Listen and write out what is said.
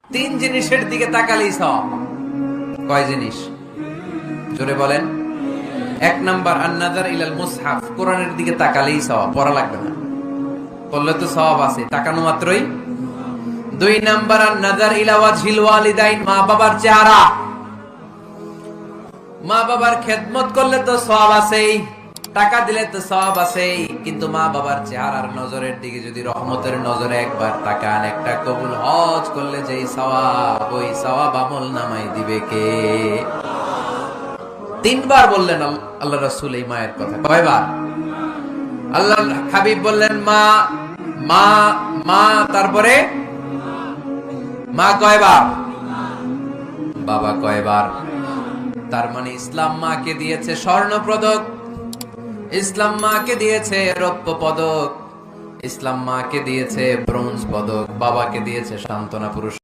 তিন জিনিসের দিকে তাকালেই সওয়াব। কয় জিনিস? জোরে বলেন। এক নাম্বার আন-নাযার ইলাল মুসহাফ, কোরআনের দিকে তাকালেই সওয়াব, পড়া লাগবে না, পড়লে তো সওয়াব আছে, তাকানো মাত্রই। দুই নাম্বার আন-নাযার ইলা ওয়াজহিল ওয়ালিদাইন, মা বাবার চেহারা, মা বাবার খেদমত করলে তো সওয়াব আছেই, টাকা দিলে তো সওয়াব আছেই, কিন্তু মা বাবার চেহারার নজরের দিকে যদি রহমতের নজরে একবার তাকান, একটা কবুল হজ করলে যেই সওয়াব, ওই সওয়াব আমল নামাই দিবে কে? তিনবার বললেন আল্লাহ রাসূল এই মায়ের কথা। কয়বার? আল্লাহর হাবিব বললেন মা মা মা, তারপরে মা কয়বার? বাবা কয়বার? তার মানে ইসলাম মাকে দিয়েছে স্বর্ণ পদক, ইসলাম মাকে দিয়েছে রৌপ্য পদক, ইসলাম মাকে দিয়েছে ব্রোঞ্জ পদক, বাবাকে দিয়েছে সান্ত্বনা পুরস্কার।